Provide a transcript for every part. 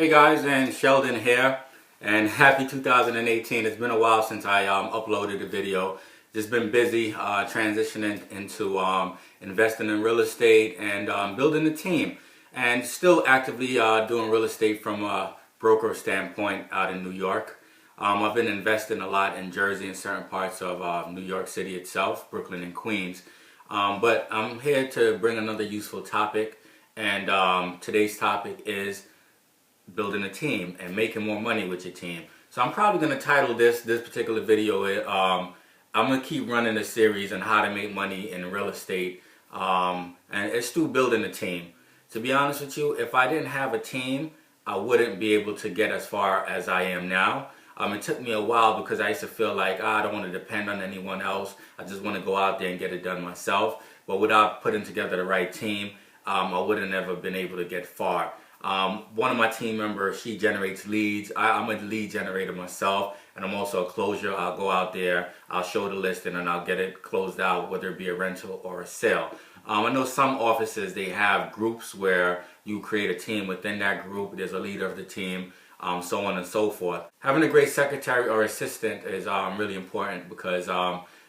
Hey guys, and Sheldon here, and happy 2018. It's been a while since I uploaded a video. Just been busy transitioning into investing in real estate and building a team, and still actively doing real estate from a broker standpoint out in New York. I've been investing a lot in Jersey and certain parts of New York City itself, Brooklyn and Queens. But I'm here to bring another useful topic, and today's topic is building a team and making more money with your team. So I'm probably going to title this particular video, I'm going to keep running a series on how to make money in real estate, and it's through building a team. To be honest with you, if I didn't have a team, I wouldn't be able to get as far as I am now. It took me a while because I used to feel like I don't want to depend on anyone else. I just want to go out there and get it done myself. But without putting together the right team, I would have never been able to get far. One of my team members, she generates leads. I'm a lead generator myself, and I'm also a closer. I'll go out there, I'll show the listing, and I'll get it closed out, whether it be a rental or a sale. I know some offices, they have groups where you create a team. Within that group, there's a leader of the team, so on and so forth. Having a great secretary or assistant is really important because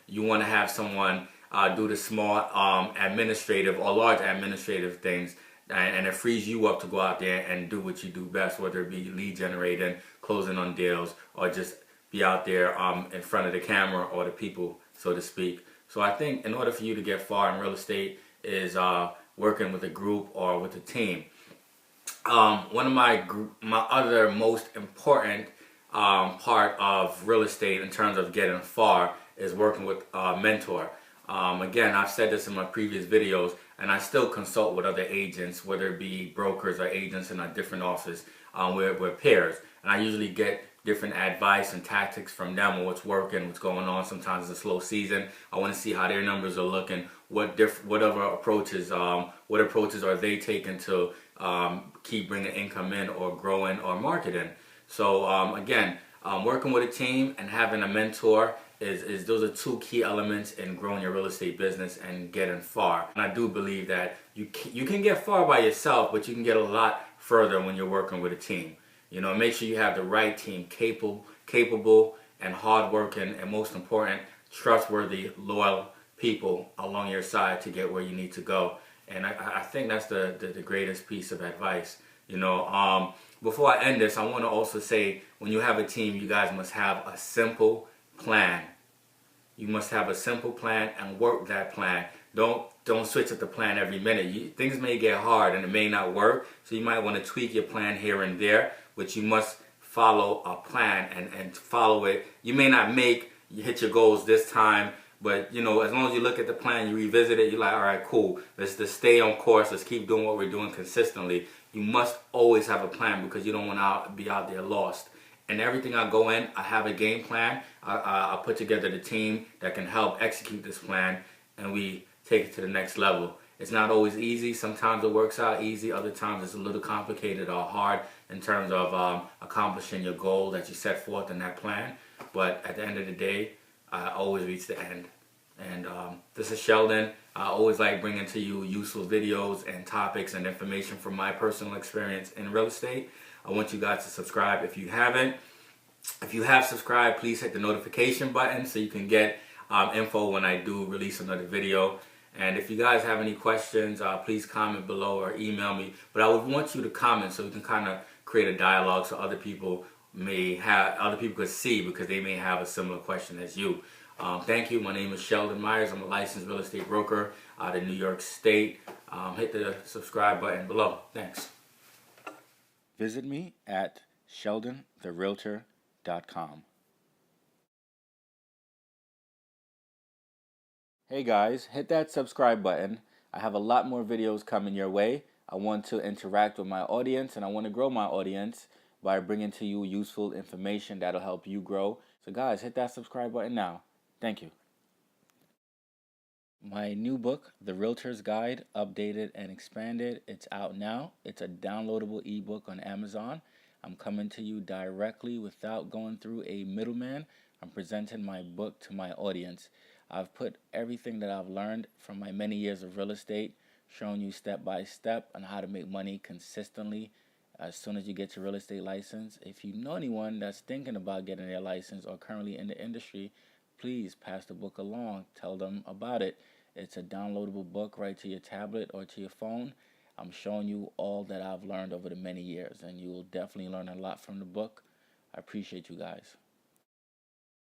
you want to have someone do the small administrative or large administrative things, and it frees you up to go out there and do what you do best, whether it be lead generating, closing on deals, or just be out there in front of the camera or the people, so to speak. So I think in order for you to get far in real estate is working with a group or with a team. One of my other most important part of real estate in terms of getting far is working with a mentor. Again, I've said this in my previous videos, and I still consult with other agents, whether it be brokers or agents in a different office. We're peers, and I usually get different advice and tactics from them on what's working, what's going on. Sometimes it's a slow season. I want to see how their numbers are looking, what approaches are they taking to keep bringing income in or growing or marketing. So again, working with a team and having a mentor is those are two key elements in growing your real estate business and getting far. And I do believe that you can get far by yourself, but you can get a lot further when you're working with a team. You know, make sure you have the right team, capable and hardworking, and most important, trustworthy, loyal people along your side to get where you need to go. And I think that's the greatest piece of advice. You know, before I end this, I want to also say, when you have a team, you guys must have a simple plan. You must have a simple plan and work that plan. Don't switch up the plan every minute. Things may get hard and it may not work, so you might want to tweak your plan here and there, but you must follow a plan and follow it. You may not hit your goals this time, but you know, as long as you look at the plan, you revisit it, you're like, all right, cool, let's just stay on course, let's keep doing what we're doing consistently. You must always have a plan because you don't want to be out there lost. And everything I go in, I have a game plan. I put together the team that can help execute this plan, and we take it to the next level. It's not always easy. Sometimes it works out easy. Other times it's a little complicated or hard in terms of accomplishing your goal that you set forth in that plan. But at the end of the day, I always reach the end. And this is Sheldon. I always like bringing to you useful videos and topics and information from my personal experience in real estate. I want you guys to subscribe if you haven't. If you have subscribed, please hit the notification button so you can get info when I do release another video. And if you guys have any questions, please comment below or email me. But I would want you to comment so we can kind of create a dialogue so other people could see, because they may have a similar question as you. Thank you. My name is Sheldon Myers. I'm a licensed real estate broker out of New York State. Hit the subscribe button below. Thanks. Visit me at sheldontherealtor.com. Hey guys, hit that subscribe button. I have a lot more videos coming your way. I want to interact with my audience, and I want to grow my audience by bringing to you useful information that'll help you grow. So guys, hit that subscribe button now. Thank you. My new book, The Realtor's Guide, Updated and Expanded, it's out now. It's a downloadable ebook on Amazon. I'm coming to you directly without going through a middleman. I'm presenting my book to my audience. I've put everything that I've learned from my many years of real estate, showing you step by step on how to make money consistently as soon as you get your real estate license. If you know anyone that's thinking about getting their license or currently in the industry, please pass the book along. Tell them about it. It's a downloadable book right to your tablet or to your phone. I'm showing you all that I've learned over the many years, and you will definitely learn a lot from the book. I appreciate you guys.